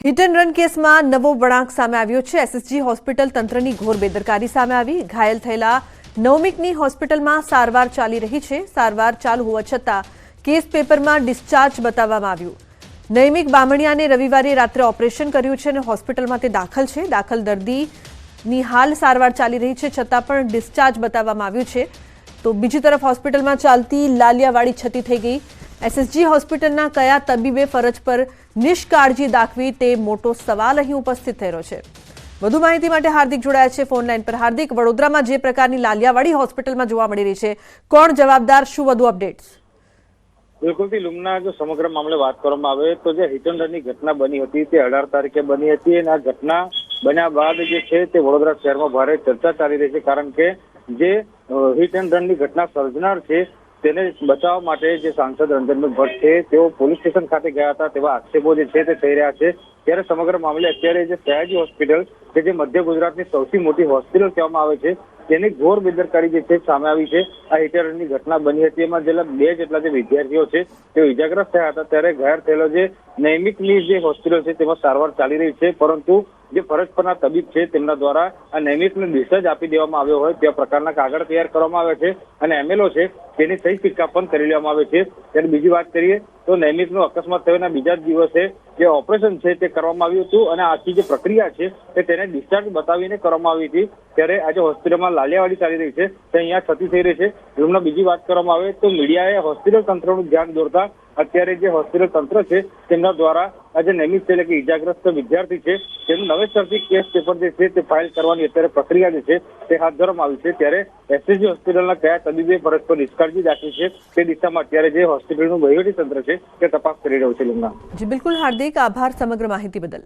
Hit and run केसમાં નવો વળાંક સામે આવ્યો છે। એસએસજી હોસ્પિટલ તંત્રની ઘોર બેદરકારી સામે આવી। ઘાયલ થયેલા નવમીકની હોસ્પિટલમાં સારવાર ચાલી રહી છે। સારવાર ચાલુ હોવા છતાં કેસ પેપરમાં ડિસ્ચાર્જ બતાવવામાં આવ્યું। નૈમિક બામણિયાને રવિવારે રાત્રે ઓપરેશન કર્યું છે અને હોસ્પિટલમાં તે દાખલ છે। દાખલ દર્દીની હાલ સારવાર ચાલી રહી છે, છતાં પણ ડિસ્ચાર્જ બતાવવામાં આવ્યું છે। તો બીજી તરફ હોસ્પિટલમાં ચાલતી લાલિયાવાડી છતી થઈ ગઈ। एसएसजी હોસ્પિટલના કયા તબીબે ફરજ પર નિષ્કાળજી દાખવી તે મોટો સવાલ અહીં ઉપસ્થિત થઈ રહ્યો છે। વધુ માહિતી માટે હાર્દિક જોડાયા છે ફોન લાઈન પર। હાર્દિક, વડોદરામાં જે પ્રકારની લાલિયાવાડી હોસ્પિટલમાં જોવા મળી રહી છે, કોણ જવાબદાર, શું વધુ અપડેટ્સ? બિલકુલથી લુમના જો સમગ્ર મામલે વાત કરવામાં આવે તો જે હિટ એન્ડ રનની ઘટના બની હતી તે 18 તારીખે બની હતી અને આ ઘટના બન્યા બાદ જે છે તે વડોદરા શહેરમાં ભારે ચર્ચા ચાલી રહી છે, કારણ કે જે હિટ એન્ડ રનની ઘટના સર્જનાર છે તેને બચાવવા માટે જે સાંસદ રંજનભાઈ ભટ્ટ છે તેઓ પોલીસ સ્ટેશન ખાતે ગયા હતા તેવા આક્ષેપો જે છે તે થઈ રહ્યા છે। ત્યારે સમગ્ર મામલે અત્યારે જે સયાજી હોસ્પિટલ કે જે મધ્ય ગુજરાતની સૌથી મોટી હોસ્પિટલ કહેવામાં આવે છે તેની ઘોર બેદરકારી જે છે સામે આવી છે। આ હિટ એન્ડ રનની ઘટના બની હતી, એમાં જેટલા 2 જેટલા જે વિદ્યાર્થીઓ છે તેઓ ઇજાગ્રસ્ત થયા હતા। ત્યારે ઘાયલ થયેલો જે નૈમિકની જે હોસ્પિટલ છે તેમાં સારવાર ચાલી રહી છે, પરંતુ જે ફરજ પરના તબીબ છે તેમના દ્વારા આ નૈમિકને ડિસ્ચાર્જ આપી દેવામાં આવ્યો હોય તે પ્રકારના કાગળ તૈયાર કરવામાં આવે છે અને એમએલઓ છે તેની સહી સિક્કા પણ કરી લેવામાં આવે છે। ત્યારે બીજી વાત કરીએ તો નૈમિકનો અકસ્માત થયાના બીજા જ દિવસે જે ઓપરેશન છે તે કરવામાં આવ્યું હતું અને આખી જે પ્રક્રિયા છે તે તેને ડિસ્ચાર્જ બતાવીને કરવામાં આવી હતી। ત્યારે આજે હોસ્પિટલમાં લાલિયાવાડી ચાલી રહી છે તે અહીંયા છતી થઈ રહી છે। રૂમમાં બીજી વાત કરવામાં આવે તો મીડિયાએ હોસ્પિટલ તંત્રનું ધ્યાન દોરતા અત્યારે જે હોસ્પિટલ તંત્ર છે તેમના દ્વારા આજે નૈમિક છે એટલે કે ઇજાગ્રસ્ત વિદ્યાર્થી છે તેનું નવેસરથી કેસ પેપર જે છે તે ફાઇલ કરવાની અત્યારે પ્રક્રિયા જે છે તે હાથ ધરવામાં આવી છે। ત્યારે એસએસજી હોસ્પિટલના કયા તબીબે ફરજ પર નિષ્કાળજી દાખવી છે તે દિશામાં અત્યારે જે હોસ્પિટલનું વહીવટી તંત્ર છે તે તપાસ કરી રહ્યું છે। લુમના જી બિલકુલ હાર્દિક, આભાર સમગ્ર માહિતી બદલ।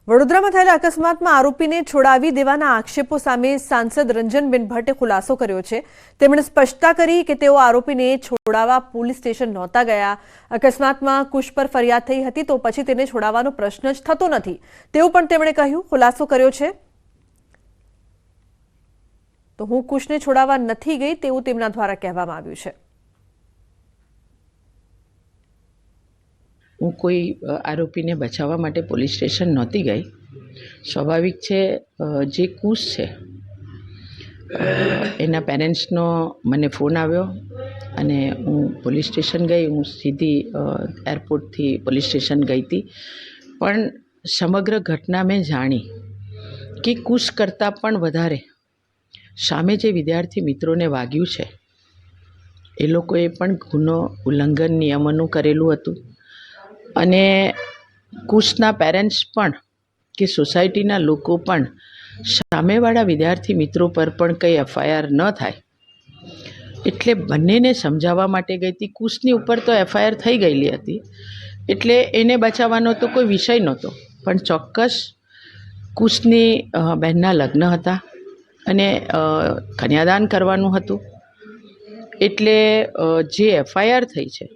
વડોદરામાં થયેલા અકસ્માતમાં આરોપીને છોડાવી દેવાના આક્ષેપો સામે સાંસદ રંજનબેન ભટ્ટે ખુલાસો કર્યો છે। તેમણે સ્પષ્ટતા કરી કે તેઓ આરોપીને છોડાવવા પોલીસ સ્ટેશન નહોતા ગયા। અકસ્માતમાં કુશ પર ફરિયાદ થઈ હતી તો પછી તેને છોડાવવાનો પ્રશ્ન જ થતો નથી તેવું પણ તેમણે કહ્યું, ખુલાસો કર્યો છે। તો હું કુશને છોડાવવા નથી ગઈ તેવું તેમના દ્વારા કહેવામાં આવ્યું છે। હું કોઈ આરોપીને બચાવવા માટે પોલીસ સ્ટેશન નહોતી ગઈ। સ્વાભાવિક છે જે કુશ છે એના પેરેન્ટ્સનો મને ફોન આવ્યો અને હું પોલીસ સ્ટેશન ગઈ। હું સીધી એરપોર્ટથી પોલીસ સ્ટેશન ગઈ હતી, પણ સમગ્ર ઘટના મેં જાણી કે કુશ કરતાં પણ વધારે સામે જે વિદ્યાર્થી મિત્રોને વાગ્યું છે એ લોકોએ પણ ગુનો ઉલ્લંઘન નિયમોનું કરેલું હતું અને કુશના પેરેન્ટ્સ પણ કે સોસાયટીના લોકો પણ સામેવાળા વિદ્યાર્થી મિત્રો પર પણ કંઈ એફઆઈઆર ન થાય એટલે બંનેને સમજાવવા માટે ગઈ હતી। કુશની ઉપર તો એફઆઈઆર થઈ ગયેલી હતી એટલે એને બચાવવાનો તો કોઈ વિષય નહોતો, પણ ચોક્કસ કુશની બહેનના લગ્ન હતા અને કન્યાદાન કરવાનું હતું એટલે જે એફઆઈઆર થઈ છે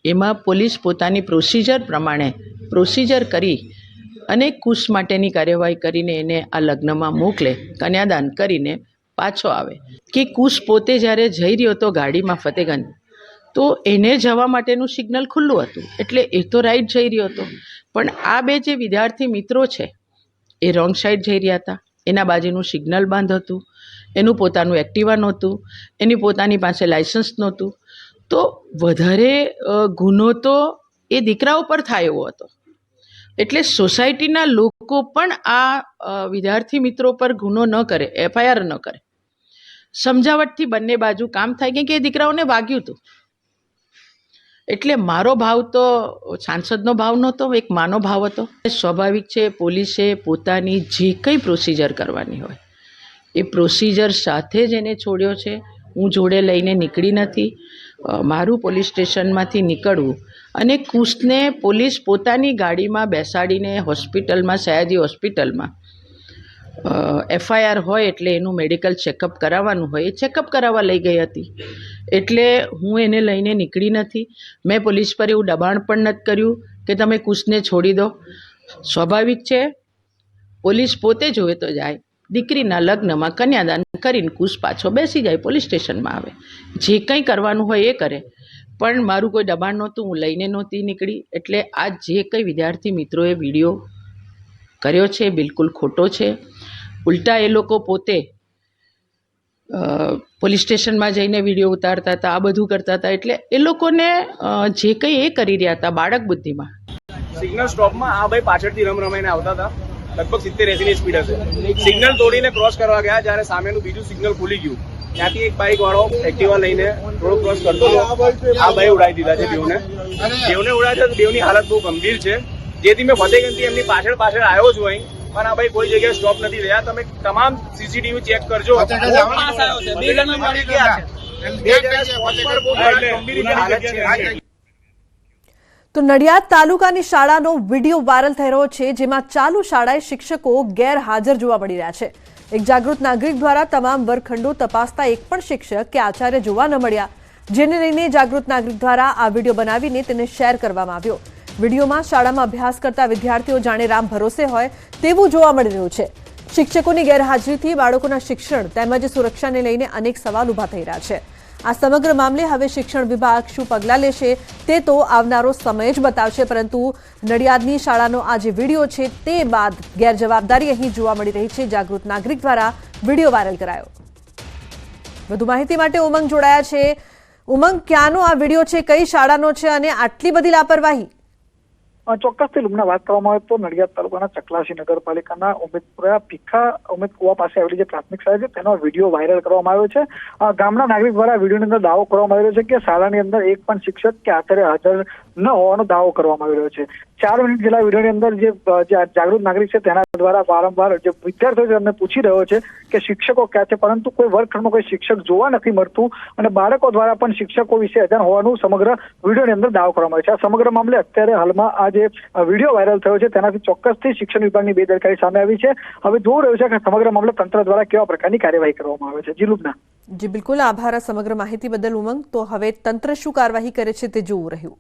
એમાં પોલીસ પોતાની પ્રોસિજર પ્રમાણે પ્રોસિજર કરી અને કુશ માટેની કાર્યવાહી કરીને એને આ લગ્નમાં મોકલે, કન્યાદાન કરીને પાછો આવે। કે કુશ પોતે જ્યારે જઈ રહ્યો હતો ગાડીમાં ફતેગંજ, તો એને જવા માટેનું સિગ્નલ ખુલ્લું હતું એટલે એ તો રાઈટ જઈ રહ્યો હતો, પણ આ બે જે વિદ્યાર્થી મિત્રો છે એ રોંગ સાઈડ જઈ રહ્યા હતા। એના બાજુનું સિગ્નલ બંધ હતું, એનું પોતાનું એક્ટિવા નહોતું, એની પોતાની પાસે લાઇસન્સ નહોતું, તો વધારે ગુનો તો એ દીકરાઓ પર થાય એવો હતો। એટલે સોસાયટીના લોકો પણ આ વિદ્યાર્થી મિત્રો પર ગુનો ન કરે, એફઆઈઆર ન કરે, સમજાવટથી બંને બાજુ કામ થાય, કેમ કે એ દીકરાઓને વાગ્યું હતું। એટલે મારો ભાવ તો સાંસદનો ભાવ નહોતો, એક માનો ભાવ હતો। સ્વાભાવિક છે પોલીસે પોતાની જે કંઈ પ્રોસિજર કરવાની હોય એ પ્રોસિજર સાથે જ એને છોડ્યો છે। હું જોડે લઈને નીકળી નથી। મારું પોલીસ સ્ટેશનમાંથી નીકળવું અને કુશને પોલીસ પોતાની ગાડીમાં બેસાડીને હોસ્પિટલમાં, સયાજી હોસ્પિટલમાં એફઆઈઆર હોય એટલે એનું મેડિકલ ચેકઅપ કરાવવાનું હોય, એ ચેકઅપ કરાવવા લઈ ગઈ હતી એટલે હું એને લઈને નીકળી નથી। મેં પોલીસ પર એવું દબાણ પણ નથી કર્યું કે તમે કુશને છોડી દો। સ્વાભાવિક છે પોલીસ પોતે જોવે તો જાય, દીકરીના લગ્નમાં કન્યાદાન કરીને કુશ પાછો બેસી જાય, પોલીસ સ્ટેશનમાં આવે, જે કંઈ કરવાનું હોય એ કરે। પણ મારું કોઈ દબાણ નહોતું, હું લઈને નહોતી નીકળી. એટલે આ જે કંઈ વિદ્યાર્થી મિત્રોએ વિડીયો કર્યો છે બિલકુલ ખોટો છે. ઉલટા એ લોકો પોતે પોલીસ સ્ટેશનમાં જઈને વિડીયો ઉતારતા હતા, આ બધું કરતા હતા. એટલે એ લોકોને જે કંઈ એ કરી રહ્યા હતા બાળક બુદ્ધિમાં. સિગ્નલ સ્ટોપમાં આ ભાઈ પાછળથી રમાઈને આવતા હતા, લગભગ 70-80 ની સ્પીડ હશે. સિગ્નલ તોડીને ક્રોસ કરવા ગયા, જ્યારે સામેનું બીજું સિગ્નલ ખુલી ગયું, ત્યાંથી એક બાઇક વાળો એક્ટિવા લઈને થોડો ક્રોસ કરતો હતો. આ ભાઈ ઉડાવી દીધા છે બેવને ઉડાવ્યા છે. બેવની હાલત બહુ ગંભીર છે, જેથી મેં ફતેગંજથી એમની પાછળ આવ્યો છું અહીં. પણ આ ભાઈ કોઈ જગ્યાએ સ્ટોપ નથી રહ્યા. તમે તમામ સીસીટીવી ચેક કરજો. તો નડિયાદ તાલુકાની શાળાનો વિડીયો વાયરલ થઈ રહ્યો છે, જેમાં ચાલુ શાળાએ શિક્ષકો ગેરહાજર જોવા મળી રહ્યા છે. એક જાગૃત નાગરિક દ્વારા તમામ વર્ગખંડો તપાસતા એક પણ શિક્ષક કે આચાર્ય જોવા ન મળ્યા, જેને લઈને જાગૃત નાગરિક દ્વારા આ વિડીયો બનાવીને તેને શેર કરવામાં આવ્યો. વિડીયોમાં શાળામાં અભ્યાસ કરતા વિદ્યાર્થીઓ જાણે રામ ભરોસે હોય તેવું જોવા મળી રહ્યું છે. શિક્ષકોની ગેરહાજરીથી બાળકોના શિક્ષણ તેમજ સુરક્ષાને લઈને અનેક સવાલ ઉભા થઈ રહ્યા છે. આ સમગ્ર મામલે હવે શિક્ષણ વિભાગ શું પગલાં લેશે તે તો આવનારો સમય જ બતાવશે, પરંતુ નડિયાદની શાળાનો આ જે વિડીયો છે તે બાદ ગેરજવાબદારી અહીં જોવા મળી રહી છે. જાગૃત નાગરિક દ્વારા વિડીયો વાયરલ કરાયો. વધુ માહિતી માટે ઉમંગ જોડાયા છે. ઉમંગ, ક્યાંનો આ વિડીયો છે, કઈ શાળાનો છે અને આટલી બધી લાપરવાહી? ચોક્કસથી લુમના વાત કરવામાં આવે તો નડિયાદ તાલુકાના ચકલાસી નગરપાલિકાના ઉમેદપુરા ભીખા ઉમેદ કુવા પાસે આવેલી જે પ્રાથમિક શાળા છે તેનો વિડીયો વાયરલ કરવામાં આવ્યો છે. ગામના નાગરિક દ્વારા વિડીયોની અંદર દાવો કરવામાં આવ્યો છે કે શાળાની અંદર એક પણ શિક્ષક કે આચાર્ય હાજર ન હોવાનો દાવો કરવામાં આવી રહ્યો છે. 4 મિનિટ જેટલા વિડીયોની અંદર જે જાગૃત નાગરિક છે તેના દ્વારા વારંવાર જે વિદ્યાર્થીઓ છે તેમને પૂછી રહ્યો છે કે શિક્ષકો ક્યાં છે, પરંતુ કોઈ વર્ગખંડમાં કોઈ શિક્ષક જોવા નથી મળતું અને બાળકો દ્વારા પણ શિક્ષકો વિશે અજાણ હોવાનું સમગ્ર વિડીયોની અંદર દાવો કરવામાં આવ્યો છે. આ સમગ્ર મામલે અત્યારે હાલમાં આ જે વિડીયો વાયરલ થયો છે તેનાથી ચોક્કસથી શિક્ષણ વિભાગની બેદરકારી સામે આવી છે. હવે જોવું રહ્યું છે કે સમગ્ર મામલે તંત્ર દ્વારા કેવા પ્રકારની કાર્યવાહી કરવામાં આવે છે. જી લુબના. જી બિલકુલ, આભાર સમગ્ર માહિતી બદલ ઉમંગ. તો હવે તંત્ર શું કાર્યવાહી કરે છે તે જોવું રહ્યું.